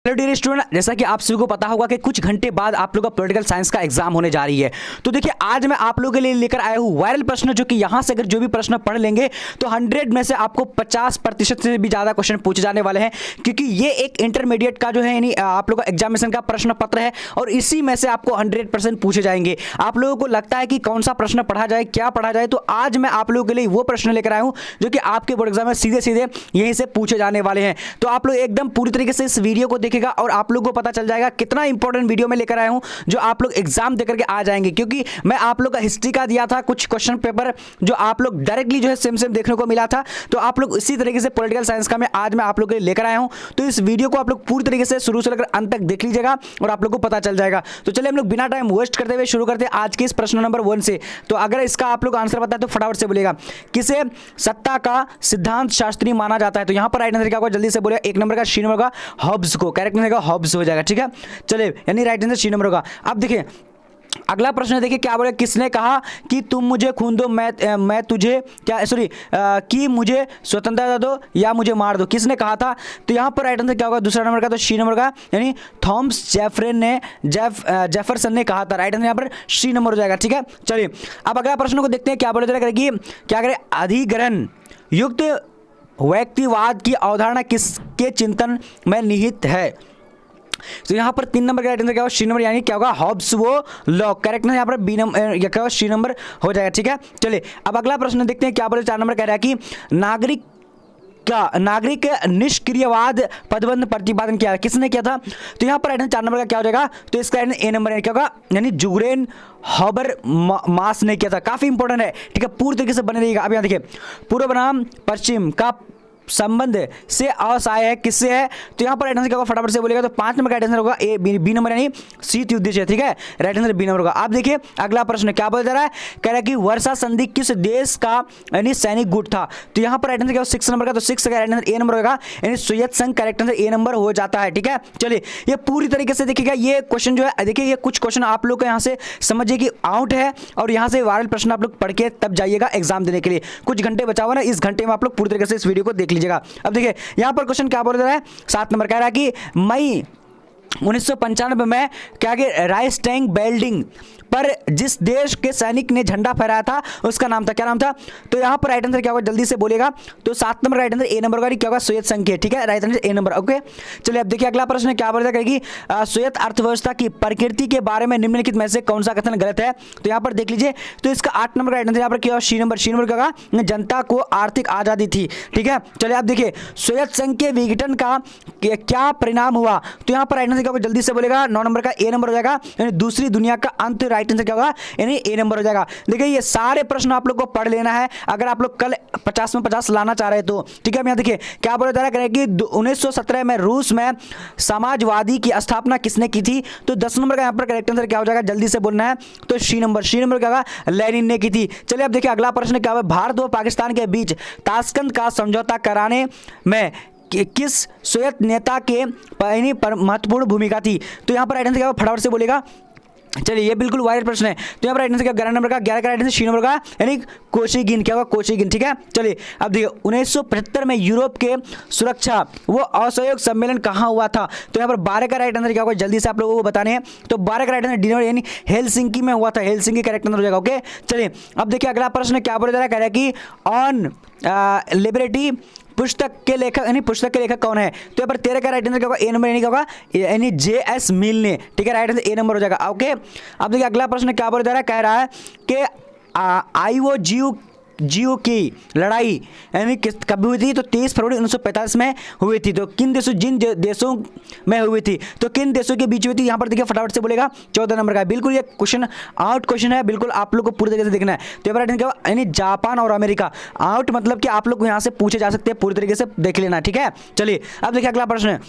Hello dear student, जैसा कि आप सभी को पता होगा कि कुछ घंटे बाद आप लोगों का पॉलिटिकल साइंस का एग्जाम होने जा रही है। तो देखिए, आज मैं आप लोगों के लिए लेकर आया हूं वायरल प्रश्न, जो कि यहां से अगर जो भी प्रश्न पढ़ लेंगे तो 100 में से आपको 50% से भी ज्यादा क्वेश्चन पूछे जाने वाले हैं, क्योंकि ये एक इंटरमीडिएट का जो है यानी आप लोगों का एग्जामिनेशन का प्रश्न पत्र है और इसी में से आपको 100% पूछे जाएंगे। आप लोगों को लगता है कि कौन सा प्रश्न पढ़ा जाए, क्या पढ़ा जाए, तो आज मैं आप लोगों के लिए वो प्रश्न लेकर आया हूं जो कि आपके बोर्ड एग्जाम में सीधे सीधे यहीं से पूछे जाने वाले हैं। तो आप लोग एकदम पूरी तरीके से इस वीडियो को देखेगा और आप लोग पता चल जाएगा कितना इंपॉर्टेंट वीडियो में लेकर आया हूं, जो आप लोग एग्जाम देकर के आ जाएंगे। क्योंकि मैं आप लोग का हिस्ट्री का दिया था कुछ क्वेश्चन पेपर जो आप लोग डायरेक्टली जो है सेम सेम देखने को मिला था, तो आप लोग इसी तरीके से पॉलिटिकल साइंस का मैं आज मैं आप लोग के लिए लेकर आया हूं। तो इस वीडियो को आप लोग पूरी तरीके से शुरू से लेकर अंत तक देख लीजिएगा और आप लोग को पता चल जाएगा। तो चलिए हम लोग बिना टाइम वेस्ट करते हुए शुरू करते हैं आज के इस प्रश्न नंबर 1 से। तो अगर इसका आप लोग आंसर पता है तो फटाफट से बोलिएगा, किसे सत्ता का सिद्धांत शास्त्री माना जाता है? तो यहां पर राइट आंसर क्या होगा, जल्दी से बोलिएगा। 1 नंबर का सी नंबर का हॉब्स को, करेक्ट आंसर हॉब्स हो जाएगा। ठीक है, चलिए यानी राइट आंसर सी नंबर होगा। अब देखिए अगला प्रश्न देखिए क्या बोले, किसने कहा कि तुम मुझे खून दो मैं तुझे क्या कि मुझे स्वतंत्रता दो या मुझे मार दो, किसने कहा था? तो यहां पर राइट आंसर क्या होगा, दूसरा नंबर का, तो सी नंबर का, यानी थॉमस जेफरसन ने कहा था। राइट आंसर यहां पर सी नंबर हो जाएगा। ठीक है, चलिए अब अगला प्रश्न को देखते हैं क्या बोले करेगी, क्या करे, अधिग्रहण युक्त व्यक्तिवाद की अवधारणा किसके चिंतन में निहित है? तो यहां पर 3 नंबर का राइट आंसर क्या होगा, सी नंबर, यानी क्या होगा, हॉब्स वो लॉ, करेक्ट है। यहां पर बी नंबर क्या होगा, सी नंबर हो जाएगा। ठीक है, चलिए अब अगला प्रश्न देखते हैं क्या बोले। 4 नंबर कह रहा है कि नागरिक निष्क्रियवाद पदबंध प्रतिपादन किया, किसने किया था? तो यहां पर राइट आंसर 4 नंबर का क्या हो जाएगा, तो इसका ए नंबर क्या होगा, यानी जुगरेन हबरमास ने किया था। काफी इंपॉर्टेंट है। ठीक है, पूरी तरीके से बने रहिएगा। अब यहां देखिए, पूर्व बनाम पश्चिम का संबंध से असहाय है, किससे है? तो यहां पर राइट आंसर क्या होगा, फटाफट से बोलेगा। तो 5 नंबर का राइट आंसर होगा ए बी नंबर, यानी शीत युद्ध से। ठीक है, राइट आंसर बी नंबर होगा। आप देखिए अगला प्रश्न क्या बोल जा रहा है, कह रहा है कि वर्षा संधि किस देश का यानी सैनिक गुट था? तो यहां पर राइट आंसर क्या होगा, 6 नंबर का, तो 6 का राइट आंसर ए नंबर होगा, यानी सोवियत संघ, करेक्ट आंसर ए नंबर हो जाता है। ठीक है, चलिए ये पूरी तरीके से देखिएगा। ये क्वेश्चन जो है देखिए, ये कुछ क्वेश्चन आप लोग को यहां से समझिए कि आउट है और यहां से वायरल प्रश्न आप लोग पढ़ के तब जाइएगा एग्जाम देने के लिए। कुछ घंटे बचा हुआ ना, इस घंटे में आप लोग पूरी तरीके से इस वीडियो को देख लीजिएगा। अब देखिए यहां पर क्वेश्चन क्या बोल रहा है, 7 नंबर कह रहा है कि मई 1995 में क्या कि राइस टैंक बिल्डिंग पर जिस देश के सैनिक ने झंडा फहराया था उसका नाम था, क्या नाम था? तो यहां पर राइट आंसर क्या होगा, जल्दी से बोलेगा। तो 7 number right answer A number का, क्या होगा, सोवियत संघ के। ठीक है, right answer A number. Okay, चलिए अब देखिए अगला प्रश्न क्या बोल रहा है कि सोवियत अर्थव्यवस्था की प्रकृति के बारे में निम्नलिखित में से कौन सा कथन गलत है? तो यहां पर देख लीजिए, तो इसका 8 नंबर राइट आंसर यहां पर क्या होगा, सी नंबर क्या होगा, जनता को आर्थिक आजादी थी। ठीक है, चलिए अब देखिए सोवियत संघ के विघटन का क्या परिणाम हुआ? तो यहां पर राइट आंसर क्या होगा, जल्दी से बोलेगा। 9 नंबर का ए नंबर हो जाएगा, यानी दूसरी दुनिया का अंत, राइट आंसर क्या होगा, यानी ए नंबर हो जाएगा। देखिए ये सारे प्रश्न आप लोग को पढ़ लेना है अगर आप लोग कल 50 में 50 लाना चाह रहे तो। ठीक है, अब यहां देखिए क्या बोला जा रहा है कि 1917 में रूस में समाजवादी की स्थापना किसने की थी? तो 10 नंबर का यहां पर करेक्ट आंसर क्या हो जाएगा, जल्दी से बोलना है। तो सी नंबर क्या होगा, लेनिन ने की थी। चलिए अब देखिए अगला प्रश्न क्या है, भारत और पाकिस्तान के बीच ताशकंद का समझौता कराने में किस सोवियत नेता के महत्वपूर्ण भूमिका थी? तो यहां पर राइट आंसर क्या होगा, फटाफट से बोलेगा। चलिए ये बिल्कुल वायरल प्रश्न है। तो यहाँ पर राइट आंसर क्या, 11 नंबर का, 11 का राइट आंसर सी नंबर का, यानी कोशिगिन, क्या होगा, कोशिगिन। ठीक है, चलिए अब देखिए 1975 में यूरोप के सुरक्षा वो असहयोग सम्मेलन कहाँ हुआ था? तो यहाँ पर 12 का राइट आंसर क्या होगा, जल्दी से आप लोगों को बताने हैं। तो 12 का राइट आंसर डी नंबर, यानी हेलसिंकी में हुआ था। हेलसिंकी करेक्ट आंसर हो जाएगा। ओके, चलिए अब देखिए अगला प्रश्न क्या बोला जा रहा है, कह रहा है कि ऑन लिबर्टी पुस्तक के लेखक कौन है? तो यहाँ पर 13 का राइट आंसर क्या होगा, ए नंबर, यानी क्या होगा, यानी JS मिल ने। ठीक है, राइट आंसर ए नंबर हो जाएगा। ओके, अब देखिए अगला प्रश्न क्या बोला जा रहा है, कह रहा है कि IOGU की लड़ाई यानी कब हुई थी? तो 23 फरवरी 1945 में हुई थी। तो जिन देशों में हुई थी, तो किन देशों के बीच हुई थी? यहाँ पर देखिए फटाफट से बोलेगा। 14 नंबर का, बिल्कुल ये क्वेश्चन आउट क्वेश्चन है, बिल्कुल आप लोग को पूरी तरीके से देखना है। तो यहाँ पर यानी जापान और अमेरिका। आउट मतलब कि आप लोग यहाँ से पूछे जा सकते हैं, पूरी तरीके से देख लेना। ठीक है, चलिए अब देखिए अगला प्रश्न,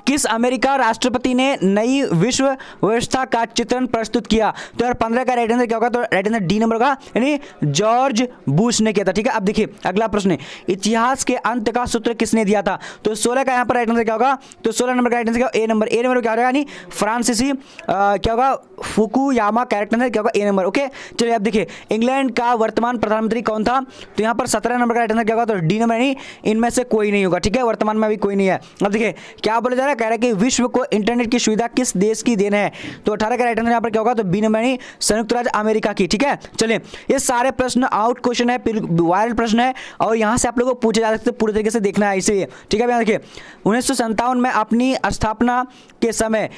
किस अमेरिका राष्ट्रपति ने नई विश्व व्यवस्था का चित्रण प्रस्तुत किया? तो यार 15 का राइट आंसर क्या होगा, तो राइट आंसर डी नंबर होगा, यानी जॉर्ज बुश ने किया था। ठीक है, अब देखिए अगला प्रश्न, इतिहास के अंत का सूत्र किसने दिया था? तो 16 का यहाँ पर राइट आंसर क्या होगा, तो 16 नंबर का राइट आंसर क्या, ए नंबर क्या हो जाएगा, यानी फ्रांसीसी क्या होगा, फुकुयामा, करेक्ट आंसर क्या होगा, ए नंबर। ओके, चलिए अब देखिए इंग्लैंड का वर्तमान प्रधानमंत्री कौन था? तो यहाँ पर 17 नंबर का राइट आंसर क्या होगा, तो डी नंबर, यानी इनमें से कोई नहीं होगा। ठीक है, वर्तमान में अभी कोई नहीं है। अब देखिए क्या बोला जा रहा है, है, कह रहा है कि विश्व को इंटरनेट की सुविधा किस देश की देन है? तो 18 का राइट आंसर यहाँ पर क्या होगा? तो बी नंबर यानी संयुक्त राज्य अमेरिका की। ठीक है, चलिए ये सारे प्रश्न आउट क्वेश्चन है, वायरल प्रश्न है और यहाँ से आप लोगों को पूछे जा सकते, पूरे तरीके से देखना है इसीलिए। ठीक है, देखिए 1957 में अपनी स्थापना के समय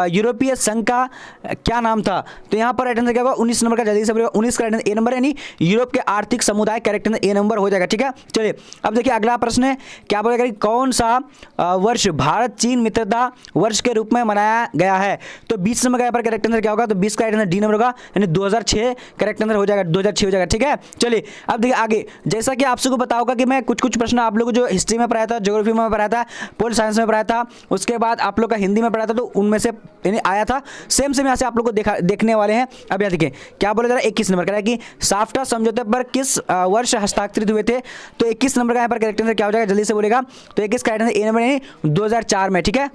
यूरोपीय संघ का क्या नाम था? तो यहाँ पर राइट आंसर क्या होगा? 19 नंबर का, जल्दी से बोलिएगा। 19 का राइट आंसर ए नंबर यानी यूरोप के आर्थिक समुदाय, करेक्ट आंसर ए नंबर हो जाएगा। ठीक है, चलिए अब देखिए अगला प्रश्न है, क्या बोलेगा कि कौन सा वर्ष भारत चीन मित्रता वर्ष के रूप में मनाया गया है? तो 20 नंबर का यहाँ पर करेक्ट आंसर क्या होगा? तो 20 का राइट आंसर डी नंबर होगा यानी 2006 करेक्ट आंसर हो जाएगा, 2006 हो जाएगा। ठीक है, चलिए अब देखिए आगे, जैसा कि आप सबको बताऊंगा कि मैं कुछ प्रश्न आप लोगों को जो हिस्ट्री में पढ़ाया था, ज्योग्राफी में पढ़ाया था, पोल साइंस में पढ़ाया था, उसके बाद आप लोग का हिंदी में पढ़ाया था, तो उनमें से आया था सेम यहाँ से आप लोग को देखने वाले हैं। अब यहाँ देखिए क्या बोला जा रहा है, 21 नंबर का है कि साफ्टा समझौते पर किस वर्ष हस्ताक्षरित हुए थे? तो 21 नंबर का यहाँ पर करेक्ट आंसर क्या हो जाएगा? जल्दी से बोलेगा। तो 21 का आंसर ए नंबर यानी 2004 में। ठीक है,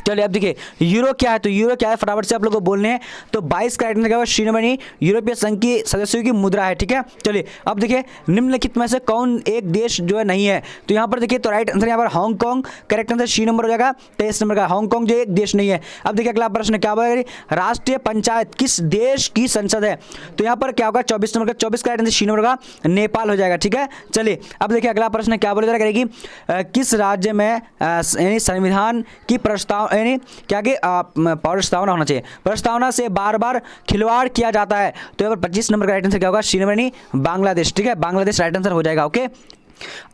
चलिए अब देखिए यूरो क्या है? तो यूरो क्या है फटाफट से आप लोगों को बोलने हैं। तो 22 का राइट आंसर क्या होगा? सी नंबर यानी यूरोपीय संघ की सदस्यों की मुद्रा है। ठीक है, चलिए अब देखिए निम्नलिखित में से कौन एक देश जो है नहीं है? तो यहाँ पर देखिए तो राइट आंसर यहाँ पर Hong Kong, correct answer C number हो जाएगा। 23 नंबर का हांगकांग जो एक देश नहीं है। अब देखिए अगला प्रश्न क्या बोलेगा? राष्ट्रीय पंचायत किस देश की संसद है? तो यहाँ पर क्या होगा? 24 नंबर का, 24 का राइट आंसर सी नंबर होगा, नेपाल हो जाएगा। ठीक है, चलिए अब देखिए अगला प्रश्न क्या बोला जा करेगी, किस राज्य में यानी संविधान की प्रस्ताव यानी क्या कि प्रस्तावना होना चाहिए, प्रस्तावना से बार बार खिलवाड़ किया जाता है? तो यहाँ पर 25 नंबर का राइट आंसर क्या होगा? सी नंबर यानी बांग्लादेश। ठीक है, बांग्लादेश राइट आंसर हो जाएगा। ओके,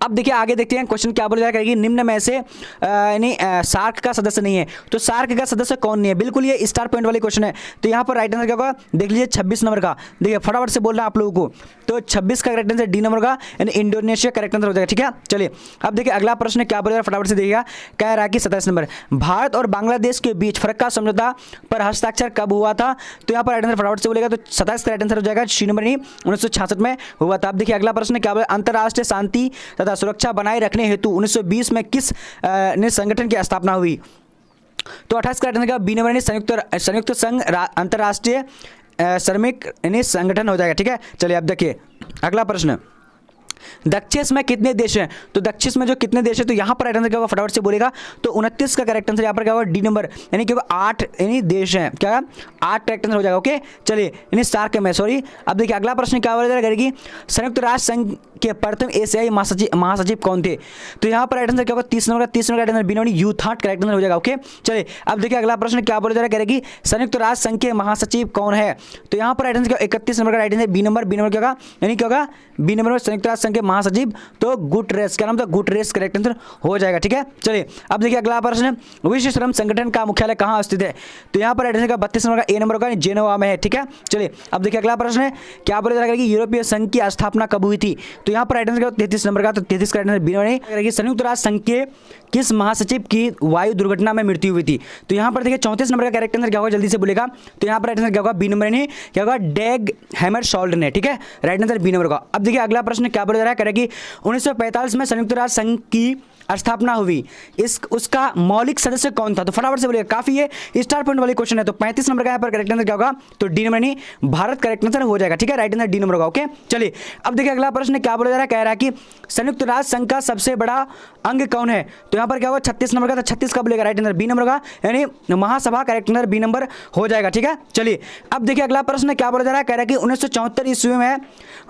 अब देखिए आगे देखते हैं क्वेश्चन क्या बोला जा करेगी, निम्न में से यानी सार्क का सदस्य नहीं है? तो सार्क का सदस्य कौन नहीं है? बिल्कुल ये स्टार पॉइंट वाली क्वेश्चन है। तो यहाँ पर राइट आंसर क्या होगा? देख लीजिए 26 नंबर का, देखिए फटाफट से बोल रहा है आप लोगों को। तो 26 का करेक्ट आंसर डी नंबर का यानी इंडोनेशिया करेक्ट आंसर हो जाएगा। ठीक है, चलिए अब देखिए अगला प्रश्न क्या बोलेगा, फटाफट से देखिएगा। कह रहा है कि 27 नंबर, भारत और बांग्लादेश के बीच फरक्का समझौता पर हस्ताक्षर कब हुआ था? तो यहाँ पर राइट आंसर फटाफट से बोलेगा। तो 27 का राइट आंसर हो जाएगा सी नंबर यानी 1966 में हुआ था। अब देखिए अगला प्रश्न क्या बोले, अंतर्राष्ट्रीय शांति तथा सुरक्षा बनाए रखने हेतु 1920 में किस संगठन की स्थापना हुई? तो 28 का राइट आंसर बी नंबर यानी संयुक्त संघ अंतर्राष्ट्रीय श्रमिक यानी संगठन हो जाएगा। ठीक है, चलिए अब देखिए अगला प्रश्न, दक्षिण में कितने देश हैं? तो दक्षिण में जो कितने देश है? तो यहाँ पर राइट आंसर क्या होगा? फटाफट से बोलेगा। तो 29 का करेक्ट आंसर यहाँ पर क्या होगा? डी नंबर यानी कि 8 यानी देश हैं, क्या 8 करेक्ट आंसर हो जाएगा। ओके, चलिए यानी सार्क में, सॉरी। अब देखिए अगला प्रश्न क्या बोला करेगी, संयुक्त राष्ट्र संघ के प्रथम एशियाई महासचिव कौन थे? तो यहाँ पर राइट आंसर क्या होगा? 30 नंबर का, 30 नंबर का राइट आंसर बी नंबर यूथार्ट करेक्ट आंसर हो जाएगा। ओके, चलिए अब देखिए अगला प्रश्न क्या बोला जा रहा है, करेगी संयुक्त राष्ट्र संघ के महासचिव कौन है? तो यहाँ पर राइट आंसर 31 नंबर का राइट आंसर बी नंबर क्या होगा? यानी क्या होगा? बी नंबर में संयुक्त राष्ट्र संघ के महासचिव तो गुटरेस, क्या नाम था? गुटरेस करेक्ट आंसर हो जाएगा। ठीक है, चलिए अब देखिए अगला प्रश्न, विश्व श्रम संगठन का मुख्यालय कहाँ स्थित है? तो यहाँ पर राइट आंसर 32 नंबर का ए नंबर होगा, जेनेवा में है। ठीक है, चलिए अब देखिए अगला प्रश्न है, क्या बोला जा रहा है कि यूरोपीय संघ की स्थापना कब हुई थी? तो यहाँ पर राइट आंसर 33 नंबर का, तो 33 का राइट आंसर बी नंबर। संयुक्त राष्ट्र संघ के किस महासचिव की वायु दुर्घटना में मृत्यु हुई थी? तो यहाँ पर देखिए 34 नंबर का करेक्ट आंसर क्या होगा? जल्दी से बोलेगा। तो यहाँ पर राइट आंसर क्या होगा? बी नंबर यानी क्या होगा? डैग हैमरशोल्ड ने। ठीक है, राइट आंसर बी नंबर का। अब देखिए अगला प्रश्न क्या बोला जा रहा है, करेगी 1945 में संयुक्त राष्ट्र संघ की स्थापना हुई, उसका मौलिक सदस्य कौन था? तो फटाफट से बोलिएगा, काफी ये स्टार पॉइंट वाली क्वेश्चन है। तो 35 नंबर का यहाँ पर करेक्ट आंसर क्या होगा? तो डी नंबर यानी भारत करेक्ट आंसर हो जाएगा। ठीक है, राइट आंसर डी नंबर होगा। ओके, चलिए अब देखिए अगला प्रश्न क्या बोला जा रहा है, कह रहा है कि संयुक्त राष्ट्र संघ का सबसे बड़ा अंग कौन है? तो यहाँ पर क्या होगा? 36 नंबर का, तो 36 का बोलेगा राइट आंसर बी नंबर का यानी महासभा करेक्ट आंसर बी नंबर हो जाएगा। ठीक है, चलिए अब देखिए अगला प्रश्न क्या बोला जा रहा है, कह रहा है कि 1974 ईस्वी में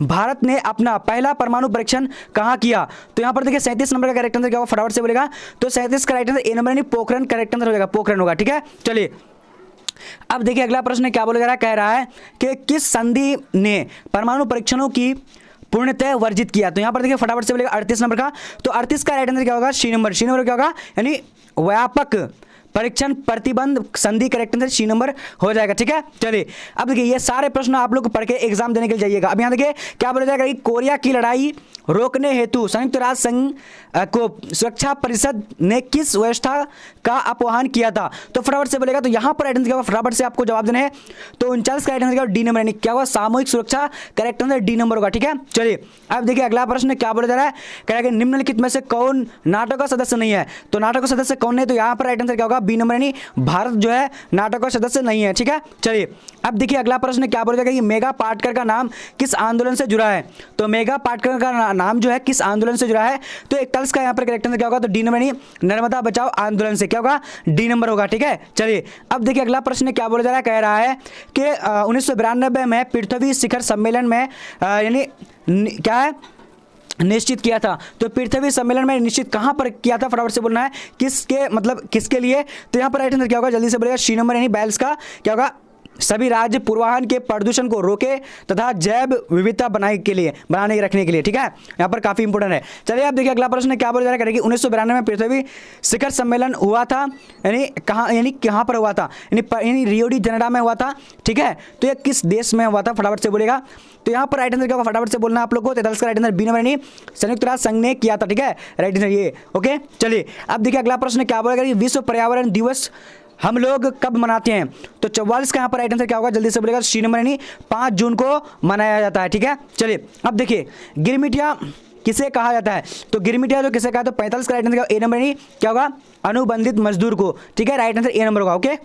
भारत ने अपना पहला परमाणु परीक्षण कहाँ किया? तो यहाँ पर देखिए 37 नंबर का करेक्ट आंसर क्या होगा? फटाफट से बोलेगा। तो 37 का राइट आंसर ए नंबर यानी पोखरण करेक्ट आंसर हो जाएगा, पोखरण होगा। ठीक है, चलिए अब देखिए अगला प्रश्न क्या बोला जा रहा है, कह रहा है कि किस संधि ने परमाणु परीक्षणों की पूर्णतः वर्जित किया? तो यहाँ पर देखिए फटाफट से बोलेगा 38 नंबर का। तो 38 का राइट आंसर क्या होगा? सी नंबर। सी नंबर क्या होगा? यानी व्यापक परीक्षण प्रतिबंध संधि करेक्ट आंसर सी नंबर हो जाएगा। ठीक है, चलिए अब देखिए ये सारे प्रश्न आप लोग पढ़ के एग्जाम देने के लिए जाइएगा। अब यहाँ देखिए क्या बोला जाएगा कि कोरिया की लड़ाई रोकने हेतु संयुक्त राष्ट्र संघ को सुरक्षा परिषद ने किस व्यवस्था का आह्वान किया था? तो फटाफट से बोलेगा। तो यहाँ पर राइट आंसर क्या होगा? फटाफट से आपको जवाब देना है। तो 39 का राइट आंसर क्या होगा? डी नंबर यानी क्या होगा? सामूहिक सुरक्षा करेक्ट आंसर डी नंबर होगा। ठीक है, चलिए अब देखिए अगला प्रश्न क्या बोला जा रहा है, कह रहा है कि निम्नलिखित में से कौन नाटो का सदस्य नहीं है? तो नाटो का सदस्य कौन है? तो यहाँ पर राइट आंसर क्या होगा? बी नंबर यानी भारत जो है नाटो का सदस्य नहीं है। ठीक है, चलिए अब देखिए अगला प्रश्न क्या बोला जाएगा कि मेघा पाटकर का नाम किस आंदोलन से जुड़ा है। तो मेघा पाटकर का नाम जो है किस आंदोलन से जुड़ा है, तो 41 का यहाँ पर करेक्ट आंसर क्या होगा, तो डी नंबर यानी नर्मदा बचाओ आंदोलन से क्या होगा, डी नंबर होगा। ठीक है, चलिए अब देखिए अगला प्रश्न क्या बोला जा रहा है, कह रहा है कि 1992 में पृथ्वी शिखर सम्मेलन में यानी क्या है निश्चित किया था। तो पृथ्वी सम्मेलन में निश्चित कहां पर किया था, फटाफट से बोलना है किसके मतलब किसके लिए। तो यहां पर राइट आंसर क्या होगा, जल्दी से बोलेगा सी नंबर यानी बैल्स का क्या होगा, सभी राज्य पूर्वाहन के प्रदूषण को रोके तथा जैव विविधता बनाने रखने के लिए। ठीक है, यहाँ पर काफी इंपोर्टेंट है। चलिए अब देखिए अगला प्रश्न क्या बोला जा रहा है कि 1992 में पृथ्वी शिखर सम्मेलन हुआ था, यानी कहाँ पर हुआ था, यानी रियो डी जेनेरो में हुआ था। ठीक है, तो ये किस देश में हुआ था, फटाफट से बोलेगा। तो यहाँ पर राइट आंसर क्या होगा, फटाफट से बोलना आप लोग को। 43 का राइट आंसर बी नंबर यानी संयुक्त राष्ट्र संघ ने किया था। ठीक है, राइट आंसर ये। ओके, चलिए अब देखिए अगला प्रश्न क्या बोलेगा, विश्व पर्यावरण दिवस हम लोग कब मनाते हैं। तो 44 का यहाँ पर राइट आंसर क्या होगा, जल्दी से बोलेगा सी नंबर यानी 5 जून को मनाया जाता है। ठीक है, चलिए अब देखिए गिरमिटिया किसे कहा जाता है। तो गिरमिटिया जो किसे कहा, तो 45 का राइट आंसर ए नंबर यानी क्या होगा, अनुबंधित मजदूर को। ठीक है, राइट आंसर ए नंबर होगा। ओके,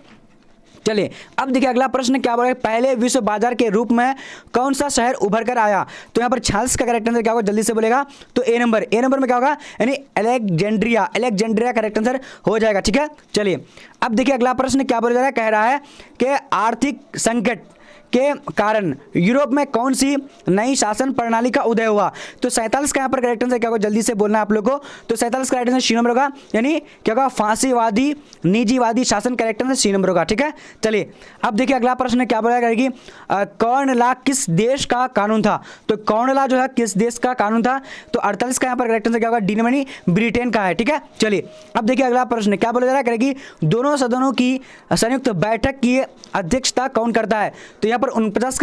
चलिए अब देखिए अगला प्रश्न क्या बोला, पहले विश्व बाजार के रूप में कौन सा शहर उभर कर आया। तो यहाँ पर 46 का करेक्ट आंसर क्या होगा, जल्दी से बोलेगा। तो ए नंबर में क्या होगा, यानी अलेक्जेंड्रिया करेक्ट आंसर हो जाएगा। ठीक है, चलिए अब देखिए अगला प्रश्न क्या बोला जा रहा है, कह रहा है कि आर्थिक संकट के कारण यूरोप में कौन सी नई शासन प्रणाली का उदय हुआ। तो 47 का यहाँ पर करेक्ट आंसर क्या होगा, जल्दी से बोलना आप लोग को। तो 47 का करेक्ट आंसर सी नंबर होगा, यानी क्या होगा, फांसीवादी निजीवादी शासन करेक्ट आंसर सी नंबर होगा। ठीक है, चलिए अब देखिए अगला प्रश्न क्या बोला करेगी, कॉर्न लॉ किस देश का कानून था। तो कॉर्न लॉ जो है किस देश का कानून था। तो 48 का यहाँ पर करेक्ट आंसर क्या होगा, डी नंबर यानी ब्रिटेन का है। ठीक है, चलिए अब देखिए अगला प्रश्न क्या बोला जा रहा है, करेगी दोनों सदनों की संयुक्त बैठक की अध्यक्षता कौन करता है। तो यहाँ पर 49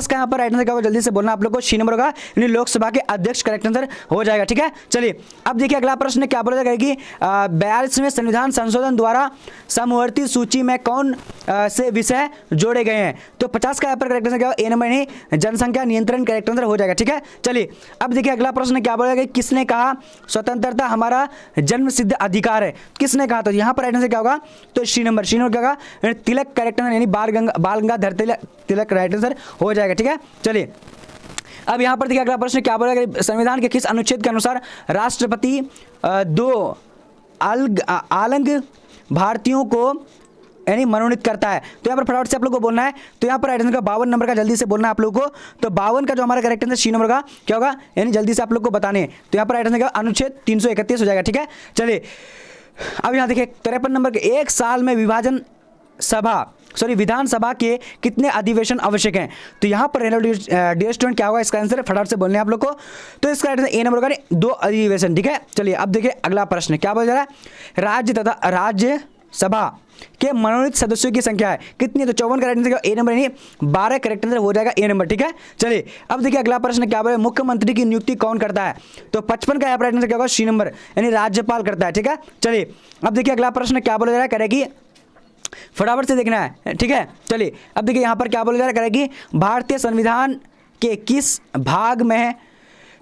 का यहाँ पर राइट आंसर क्या होगा, जल्दी से बोलना आप लोग को, सी नंबर होगा, यानी लोकसभा के अध्यक्ष करेक्ट आंसर हो जाएगा। ठीक है, चलिए अब देखिए अगला प्रश्न क्या बोला जाएगा कि 42वें संविधान संशोधन द्वारा समवर्ती सूची में कौन से विषय जोड़े गए हैं। तो 50 का यहाँ पर करेक्ट आंसर क्या होगा, ए नंबर यानी जनसंख्या नियंत्रण करेक्ट आंसर हो जाएगा। ठीक है, चलिए अब देखिए अगला प्रश्न क्या बोला जाएगा, किसने कहा स्वतंत्रता हमारा जन्म सिद्ध अधिकार है, किसने कहा। तो यहाँ पर राइट आंसर क्या होगा, तो सी नंबर क्या होगा, तिलक करेक्ट आंसर यानी बाल गंगाधर तिलक राइट आंसर हो जाएगा। ठीक है, चलिए अब यहां पर देखिए अगला प्रश्न क्या बोलेगा, संविधान के किस अनुच्छेद के अनुसार राष्ट्रपति 2 आलंग भारतीयों को यानी मनोनीत करता है। तो यहाँ पर फटाफट से आप लोग को बोलना है। तो यहाँ पर राइट आंसर का 52 नंबर का जल्दी से बोलना है आप लोग को। तो 52 का जो हमारा करेक्ट आंसर सी नंबर का क्या होगा, यानी जल्दी से आप लोग को बताने। तो यहाँ पर राइट आंसर का अनुच्छेद 331 हो जाएगा। ठीक है, चलिए अब यहाँ देखिए 53 नंबर के, एक साल में विधानसभा के कितने अधिवेशन आवश्यक हैं। तो यहाँ पर डियर स्टूडेंट क्या होगा इसका आंसर, फटाफट से बोलने आप लोग को। तो इसका आंसर ए नंबर का 2 अधिवेशन। ठीक है, चलिए अब देखिए अगला प्रश्न क्या बोला जा रहा है, राज्य तथा राज्यसभा के मनोनीत सदस्यों की संख्या है कितनी। तो 54 का राइट आंसर ए नंबर यानी 12 करेक्ट आंसर हो जाएगा, ए नंबर। ठीक है, चलिए अब देखिए अगला प्रश्न क्या बोले, मुख्यमंत्री की नियुक्ति कौन करता है। तो 55 का राइट आंसर क्या होगा, सी नंबर यानी राज्यपाल करता है। ठीक है, चलिए अब देखिए अगला प्रश्न क्या बोला जा रहा है, करेगी फटाफट से देखना है। ठीक है, चलिए अब देखिए यहाँ पर क्या बोला जा रहा है, करेगी भारतीय संविधान के किस भाग में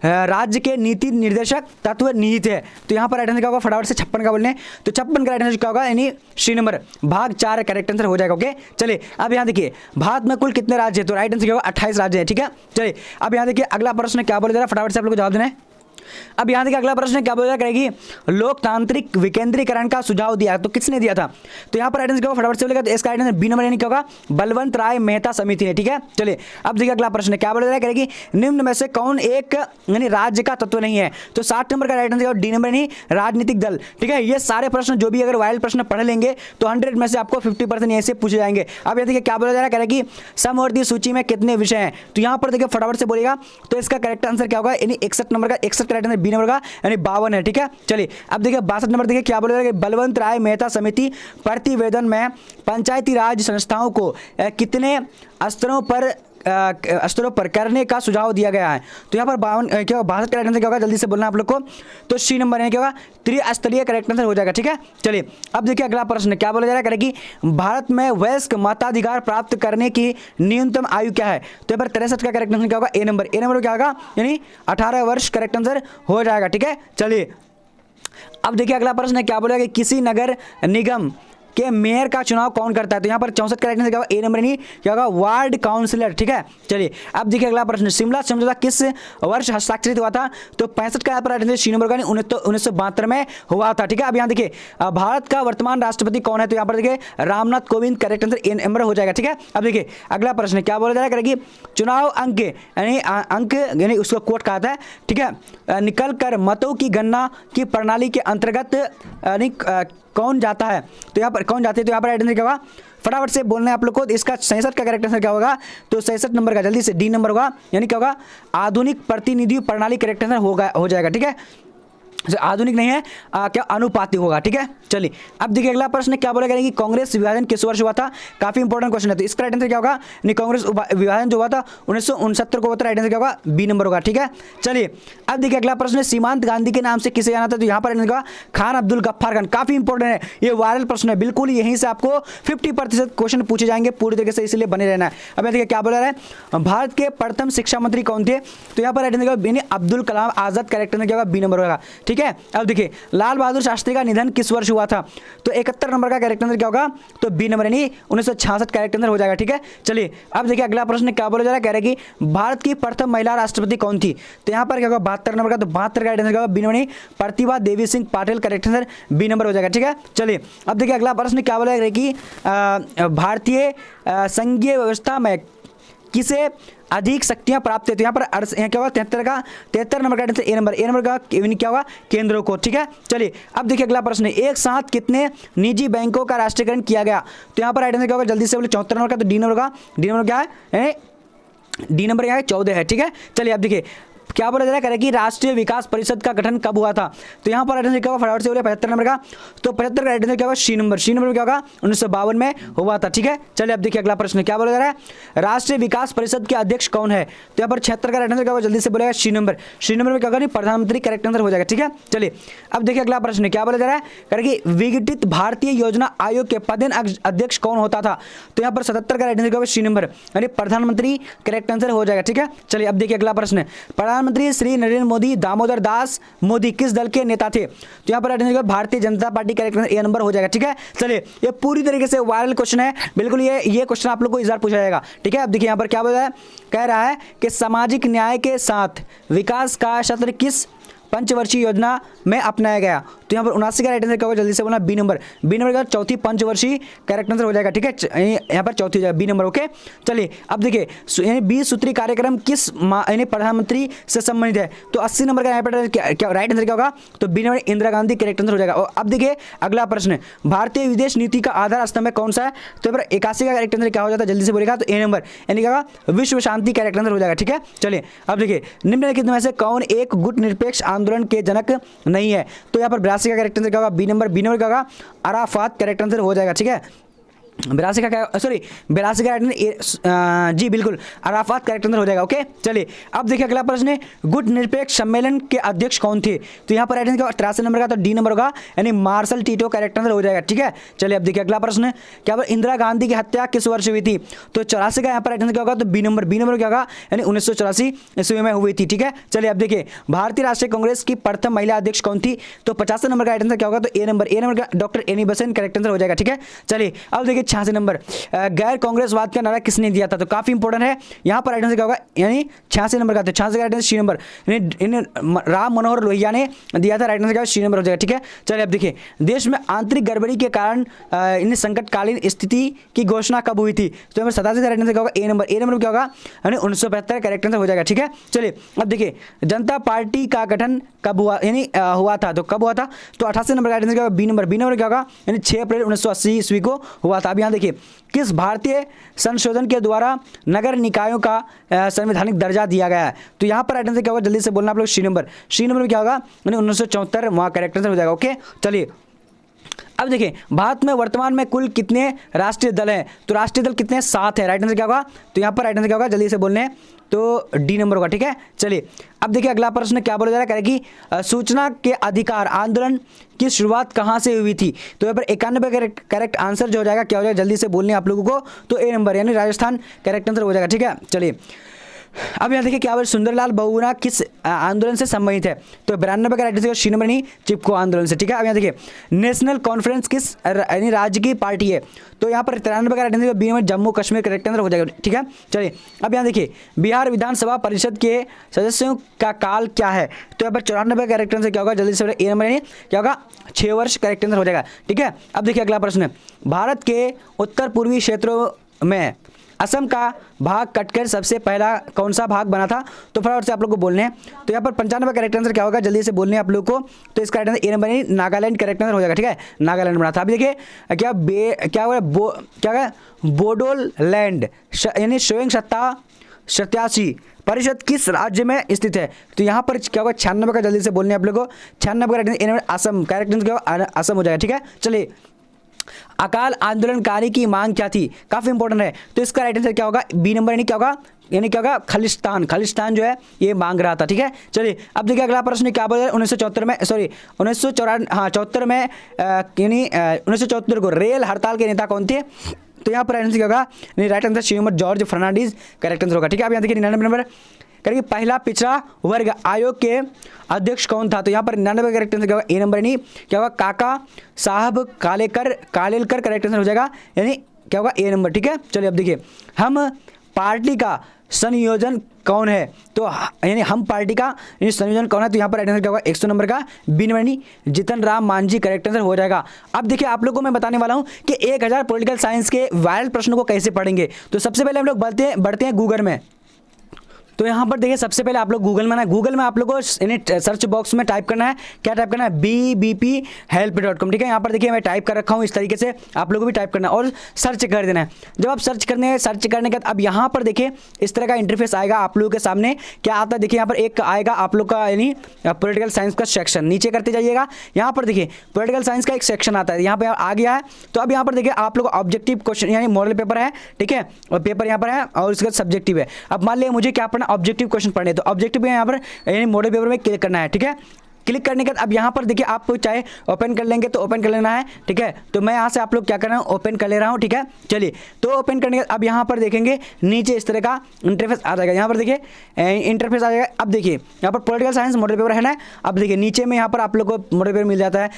राज्य के नीति निर्देशक तत्व निहित है। तो यहाँ पर राइट आंसर क्या होगा, फटाफट से 56 का बोलने। तो 56 का राइट आंसर क्या होगा, यानी सी नंबर भाग 4 करेक्ट आंसर हो जाएगा। ओके, चलिए अब यहाँ देखिए भारत में कुल कितने राज्य है। तो राइट आंसर क्या होगा, 28 राज्य है। ठीक है, चलिए अब यहाँ देखिए अगला प्रश्न क्या बोला जा रहा है, फटाफट से आप लोग को जवाब देना है। अब यहाँ देखिए अगला प्रश्न क्या बोला करेगी, लोकतांत्रिक विकेंद्रीकरण का सुझाव दिया। तो किसने दिया था। तो यहाँ पर राइट आंसर क्या होगा, फटाफट से बोलेगा। तो इसका राइट आंसर बी नंबर यानी क्या होगा, बलवंत राय मेहता समिति ने। ठीक है, चलिए अब देखिए अगला प्रश्न क्या बोला करेगी, निम्न में से कौन एक यानी राज्य का तत्व नहीं है। तो 60 नंबर का राइट आंसर डी नंबर यानी राजनीतिक दल। ठीक है, ये सारे प्रश्न जो भी अगर वायरल प्रश्न पढ़ लेंगे तो 100 में से आपको 50% ऐसे पूछे जाएंगे। अब ये देखिए क्या बोला जा रहा है, करेगी समवर्ती सूची में कितने विषय हैं। तो यहाँ पर देखिए फटाफट से बोलेगा। तो इसका करेक्ट आंसर क्या होगा, यानी 61 नंबर का, 61 का राइट आंसर बी नंबर का यानी 52 है। ठीक है, चलिए अब देखिए 62 नंबर देखिए क्या बोला, बलवंत राय मेहता समिति प्रतिवेदन में पंचायती राज संस्थाओं को कितने स्तरों पर करने का सुझाव दिया गया है। तो यहाँ पर 52 क्या होगा, 62 का राइट आंसर क्या होगा, जल्दी से बोलना आप लोग को। तो सी नंबर है क्या होगा, त्रिस्तरीय करेक्ट आंसर हो जाएगा। ठीक है, चलिए अब देखिए अगला प्रश्न क्या बोला जा रहा है, कि भारत में वयस्क मताधिकार प्राप्त करने की न्यूनतम आयु क्या है। तो यहाँ पर 63 का करेक्ट आंसर क्या होगा, ए नंबर क्या होगा, यानी 18 वर्ष करेक्ट आंसर हो जाएगा। ठीक है, चलिए अब देखिए अगला प्रश्न है, क्या बोलेगा कि किसी नगर निगम के मेयर का चुनाव कौन करता है? तो यहाँ पर 64 का राइट आंसर क्या होगा? ए नंबर नहीं, क्या होगा? Ward councillor. ठीक है, चलिए अब देखिए अगला प्रश्न, शिमला समझौता किस वर्ष हस्ताक्षरित हुआ था? तो 65 का यहाँ पर राइट आंसर सी नंबर का नहीं, 1972 में हुआ था। ठीक है, अब यहाँ देखिए भारत का वर्तमान राष्ट्रपति कौन है? तो यहाँ पर देखिए Ramnath Kovind, correct answer A number हो जाएगा। ठीक है, अब देखिए अगला प्रश्न क्या बोला जा रहा है, चुनाव अंक यानी अंक यानी उसको कोट कहा था। ठीक है, निकल कर मतों की गणना की प्रणाली के अंतर्गत यानी कौन जाता है? तो यहाँ पर कौन जाते हैं? तो यहाँ पर राइट आंसर क्या होगा? फटाफट से बोलना है आप लोग को। इसका 66 का करेक्ट आंसर क्या होगा? तो 66 नंबर का जल्दी से डी नंबर होगा, यानी क्या होगा? आधुनिक प्रतिनिधि प्रणाली करेक्ट आंसर होगा, हो जाएगा। ठीक है, आधुनिक नहीं है, क्या अनुपातिक होगा। ठीक है, चलिए अब देखिए अगला प्रश्न क्या बोला गया कि कांग्रेस विभाजन किस वर्ष हुआ था? काफी इंपॉर्टेंट क्वेश्चन है। तो इसका राइट आंसर क्या होगा? नहीं, कांग्रेस विभाजन जो हुआ था 1969 को हुआ था। राइट आंसर क्या होगा? बी नंबर होगा। ठीक है, चलिए अब देखिए अगला प्रश्न, सीमांत गांधी के नाम से किसे जाना था? तो यहाँ पर खान अब्दुल गफ्फार खान। काफी इंपॉर्टेंट है, ये वायरल प्रश्न है, बिल्कुल यहीं से आपको 50% क्वेश्चन पूछे जाएंगे पूरी तरीके से, इसलिए बने रहना है। अब देखिए क्या बोला रहा है, भारत के प्रथम शिक्षा मंत्री कौन थे? तो यहाँ पर right answer Abdul Kalam Azad. Correct answer क्या होगा? बी नंबर होगा। ठीक है, अब देखिए लाल बहादुर शास्त्री का निधन किस वर्ष हुआ था? तो 71 नंबर का करेक्ट आंसर क्या होगा? तो बी नंबर यानी 1966 करेक्ट आंसर हो जाएगा। ठीक है, चलिए अब देखिए अगला प्रश्न क्या बोला जा रहा है, कह रहे हैं कि भारत की प्रथम महिला राष्ट्रपति कौन थी? तो यहाँ पर क्या होगा? 72 नंबर का, तो 72 का करेक्ट आंसर क्या होगा? बी नंबर नहीं, Pratibha Devi Singh Patil. Correct answer B number हो जाएगा। ठीक है, चलिए अब देखिए अगला प्रश्न क्या बोला जा रहा है कि भारतीय संघीय व्यवस्था में किसे अधिक शक्तियां प्राप्त है? तो यहाँ पर क्या होगा? 73 नंबर का ए नंबर का क्या होगा? केंद्रों को। ठीक है, चलिए अब देखिए अगला प्रश्न, एक साथ कितने निजी बैंकों का राष्ट्रीयकरण किया गया? तो यहाँ पर राइट आंसर क्या होगा? जल्दी से बोले 74 नंबर का, तो डी नंबर का। डी नंबर क्या है? डी नंबर क्या है? 14 है। ठीक है, चलिए अब देखिए क्या बोला जा रहा है कि राष्ट्रीय विकास परिषद का गठन कब हुआ था? तो यहाँ पर राइट आंसर क्या होगा? फटाफट से बोले 75 नंबर का, तो 75 का राइट आंसर क्या होगा? सी नंबर। सी नंबर क्या होगा? 1952 में हुआ था। ठीक है, चलिए अब देखिए अगला प्रश्न क्या बोला जा रहा है, राष्ट्रीय विकास परिषद के अध्यक्ष कौन है? तो यहाँ पर 76 का राइट आंसर क्या होगा? जल्दी से बोलेगा सी नंबर। सी नंबर में क्या होगा? प्रधानमंत्री। करेक्ट आंसर हो जाएगा। ठीक है, चलिए अब देखिए अगला प्रश्न क्या बोला जा रहा है कि विघटित भारतीय योजना आयोग के पदेन अध्यक्ष कौन होता था? तो यहाँ पर 77 का राइट आंसर क्या होगा? सी नंबर यानी प्रधानमंत्री। करेक्ट आंसर हो जाएगा। ठीक है, चलिए अब देखिए अगला प्रश्न, प्रधानमंत्री श्री नरेंद्र मोदी दामोदर दास मोदी किस दल के नेता थे? तो यहाँ पर Bharatiya Janata party. Correct answer A number हो जाएगा। ठीक है, चलिए ये पूरी तरीके से वायरल क्वेश्चन है, बिल्कुल ये क्वेश्चन आप लोग को इस बार पूछा जाएगा। ठीक है, अब देखिए यहाँ पर क्या बोल रहा है, कह रहा है कि सामाजिक न्याय के साथ विकास का सत्र किस पंचवर्षीय योजना में अपनाया गया? तो यहाँ पर 79 का राइट आंसर क्या होगा? जल्दी से बोलना बी नंबर। बी नंबर का चौथी पंचवर्षीय करेक्ट आंसर हो जाएगा। ठीक है, यहाँ पर चौथी हो जाएगा, बी नंबर। ओके, चलिए अब देखिए 20 सूत्री कार्यक्रम किस यानी प्रधानमंत्री से संबंधित है? तो 80 नंबर का यहाँ पर क्या राइट आंसर क्या होगा? तो B number Indira Gandhi. Correct answer हो जाएगा। और अब देखिए अगला प्रश्न, भारतीय विदेश नीति का आधार स्तंभ कौन सा है? तो यहाँ पर 81 का करेक्ट आंसर क्या हो जाता है? जल्दी से बोलेगा, तो ए नंबर यानी क्या होगा? विश्व शांति। करेक्ट आंसर हो जाएगा। ठीक है, चलिए अब देखिए निम्नलिखित में से कौन एक गुट निरपेक्ष आंदोलन के जनक नहीं है? तो यहाँ पर 82 का करेक्ट आंसर क्या होगा? B number. बी नंबर क्या होगा? अराफात। करेक्ट आंसर हो जाएगा। ठीक है, 82 का क्या, सॉरी 82 का राइट जी बिल्कुल अराफात करेक्ट आंसर हो जाएगा। ओके, चलिए अब देखिए अगला प्रश्न है, गुट निरपेक्ष सम्मेलन के अध्यक्ष कौन थे? तो यहाँ पर राइट आंसर 83 नंबर का, तो डी नंबर होगा यानी मार्शल टीटो। करेक्ट आंसर हो जाएगा। ठीक है, चलिए अब देखिए अगला प्रश्न है, क्या इंदिरा गांधी की हत्या किस वर्ष हुई थी? तो 84 का यहाँ पर राइट आंसर क्या होगा? तो बी नंबर। बी नंबर क्या होगा? यानी 1984 ईस्वी में हुई थी। ठीक है, चलिए अब देखिए भारतीय राष्ट्रीय कांग्रेस की प्रथम महिला अध्यक्ष कौन थी? तो 50 नंबर का राइट आंसर क्या होगा? तो ए नंबर। ए नंबर का doctor Annie Besant. Correct answer हो जाएगा। ठीक है, चलिए अब देखिए 86 नंबर, गैर कांग्रेसवाद का नारा किसने दिया था? तो काफी इंपॉर्टेंट है, यहां पर राइट आंसर क्या होगा? यानी 86 नंबर का, तो 86 का right answer C number Ram Manohar Lohia ने दिया था। राइट आंसर क्या होगा? सी नंबर हो जाएगा। ठीक है, चलिए अब देखिए देश में आंतरिक गड़बड़ी के कारण इन संकटकालीन स्थिति की घोषणा कब हुई थी? तो यहाँ पर 87 का राइट आंसर क्या होगा? ए नंबर। ए नंबर क्या होगा? यानी 1975। करेक्ट आंसर हो जाएगा। ठीक है, चलिए अब देखिए जनता पार्टी का गठन कब हुआ, यानी हुआ था, तो कब हुआ था? तो 88 नंबर का राइट आंसर क्या होगा? B number. बी नंबर क्या होगा? यानी 6 अप्रैल 1980 ईस्वी को हुआ था। अब यहाँ देखिए किस भारतीय संशोधन के द्वारा नगर निकायों का संवैधानिक दर्जा दिया गया है? तो यहाँ पर राइट आंसर क्या होगा? जल्दी से बोलना आप लोग, सी नंबर। सी नंबर में क्या होगा? यानी 1974 वहाँ करेक्ट आंसर हो जाएगा। ओके, चलिए अब देखिए भारत में वर्तमान में कुल कितने राष्ट्रीय दल हैं? तो राष्ट्रीय दल कितने? 7 है। राइट आंसर क्या होगा? तो यहाँ पर राइट आंसर क्या होगा? जल्दी से बोलने, तो डी नंबर होगा। ठीक है, चलिए अब देखिए अगला प्रश्न क्या बोला जा रहा है कि सूचना के अधिकार आंदोलन की शुरुआत कहां से हुई थी? तो यहाँ पर 91 करेक्ट आंसर जो हो जाएगा क्या हो जाएगा? जल्दी से बोलने आप लोगों को, तो ए नंबर यानी राजस्थान। करेक्ट आंसर हो जाएगा। ठीक है, चलिए अब यहाँ देखिए क्या बोले, सुंदरलाल बहुगुणा किस आंदोलन से संबंधित है? तो 92 का राइट आंसर सी नंबर नहीं, चिपको आंदोलन से। ठीक है, अब यहाँ देखिए नेशनल कॉन्फ्रेंस किस यानी राज्य की पार्टी है? तो यहाँ पर 93 का right answer B number Jammu Kashmir correct answer हो जाएगा। ठीक है, चलिए अब यहाँ देखिए बिहार विधानसभा परिषद के सदस्यों का काल क्या है? तो यहाँ पर 94 का करेक्ट आंसर क्या होगा? जल्दी से ए नंबर यानी क्या होगा? 6 वर्ष करेक्ट आंसर हो जाएगा। ठीक है, अब देखिए अगला प्रश्न है, भारत के उत्तर पूर्वी क्षेत्रों में असम का भाग कटकर सबसे पहला कौन सा भाग बना था? तो फटाफट से आप लोग को बोलने हैं। तो यहाँ पर 95 का करेक्ट आंसर क्या होगा? जल्दी से बोलने हैं आप लोग को। तो इसका करेक्ट आंसर ए नंबर यानी नागालैंड करेक्ट आंसर हो जाएगा। ठीक है, नागालैंड बना था। अभी देखिए क्या हुआ, बोडोलैंड यानी स्वयं सत्ता सत्यासी परिषद किस राज्य में स्थित है? तो यहाँ पर क्या होगा? 96 का जल्दी से बोलने आप लोग को। 96 का correct answer Assam, correct answer क्या होगा? असम हो जाएगा। ठीक है, चलिए अकाल आंदोलनकारी की मांग क्या थी? काफी इंपॉर्टेंट है। तो इसका राइट आंसर क्या होगा? बी नंबर यानी क्या होगा? यानी क्या होगा? खालिस्तान, खालिस्तान जो है ये मांग रहा था। ठीक है, चलिए अब देखिए अगला प्रश्न क्या बोला? 1974 में, सॉरी 1974 में यानी 1974 को रेल हड़ताल के नेता कौन थे? तो यहाँ पर आंसर क्या होगा? राइट आंसर श्रीमत जॉर्ज फर्नांडीज करेक्ट आंसर होगा। ठीक है, अब यहाँ देखिए 99 नंबर करेंगे, पहला पिछड़ा वर्ग आयोग के अध्यक्ष कौन था? तो यहाँ पर 99 करेक्ट आंसर क्या होगा? ए नंबर नहीं क्या होगा? काका साहब कालेलकर करेक्ट आंसर हो जाएगा, यानी क्या होगा? ए नंबर। ठीक है, चलिए अब देखिए हम पार्टी का संयोजन कौन है? तो यानी हम पार्टी का संयोजन कौन है? तो यहाँ पर राइट आंसर क्या होगा? 100 नंबर का बी नंबर नहीं जितन राम मांझी करेक्ट आंसर हो जाएगा। अब देखिए आप लोगों को मैं बताने वाला हूँ कि 1000 पॉलिटिकल साइंस के वायरल प्रश्नों को कैसे पढ़ेंगे। तो सबसे पहले हम लोग बढ़ते हैं गूगल में। तो यहाँ पर देखिए सबसे पहले आप लोग गूगल में आप लोग को सर्च बॉक्स में टाइप करना है, क्या टाइप करना है? BBPhelp.com। ठीक है, यहाँ पर देखिए मैं टाइप कर रखा हूँ, इस तरीके से आप लोगों को भी टाइप करना है और सर्च कर देना है। जब आप सर्च करने के बाद अब यहाँ पर देखिए इस तरह का इंटरफेस आएगा आप लोगों के सामने। क्या आता है? देखिए यहाँ पर एक आएगा आप लोग का यानी पॉलिटिकल साइंस का सेक्शन, नीचे करते जाइएगा। यहाँ पर देखिए पॉलिटिकल साइंस का एक सेक्शन आता है, यहाँ पर आ गया है। तो अब यहाँ पर देखिए आप लोग ऑब्जेक्टिव क्वेश्चन यानी मॉडल पेपर है। ठीक है, और पेपर यहाँ पर है और इसका सब्जेक्टिव है। अब मान लिया मुझे क्या पढ़ना? ऑब्जेक्टिव क्वेश्चन पढ़ने, तो ऑब्जेक्टिव यहाँ पर यानी मॉडल पेपर में क्लिक करना है। ठीक है, क्लिक करने के बाद अब यहाँ पर देखिए आप चाहे ओपन कर लेंगे तो ओपन कर लेना है। ठीक है, तो मैं यहाँ से आप लोग क्या कर रहा हूँ? ओपन कर ले रहा हूँ। ठीक है, चलिए तो ओपन करने के बाद अब यहाँ पर देखेंगे नीचे इस तरह का इंटरफेस आ जाएगा। यहाँ पर देखिए इंटरफेस आ जाएगा। अब देखिए यहाँ पर पॉलिटिकल साइंस मॉडल पेपर है ना। अब देखिए नीचे में यहाँ पर आप लोग को मॉडल पेपर मिल जाता है,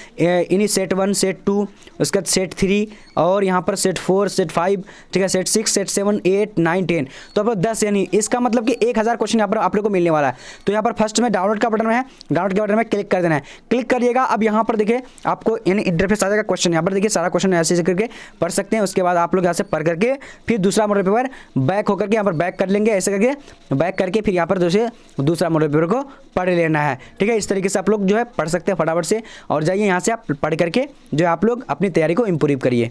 इन्हीं सेट 1 सेट 2 उसके बाद सेट 3 और यहाँ पर सेट 4 सेट 5 ठीक है, सेट 6 सेट 7 8 9 10। तो आप 10 यानी इसका मतलब कि 1000 क्वेश्चन यहाँ पर आप लोग को मिलने वाला है। तो यहाँ पर फर्स्ट में डाउनलोड का बटन है, डाउनलोड के बटन में क्लिक कर देना है। क्लिक करिएगा। अब यहाँ पर देखिए आपको यानी इंटरफेस आ जाएगा क्वेश्चन। यहाँ पर देखिए सारा क्वेश्चन ऐसे करके पढ़ सकते हैं। उसके बाद आप लोग यहाँ से पढ़ करके फिर दूसरा मॉडल पेपर बैक होकर के यहाँ पर बैक कर लेंगे, ऐसे करके बैक करके फिर यहाँ पर दूसरा मॉडल पेपर को पढ़ लेना है। ठीक है, इस तरीके से आप लोग जो है पढ़ सकते हैं फटाफट से, और जाइए यहाँ से आप पढ़ करके जो आप लोग अपनी तैयारी को इम्प्रूव करिए।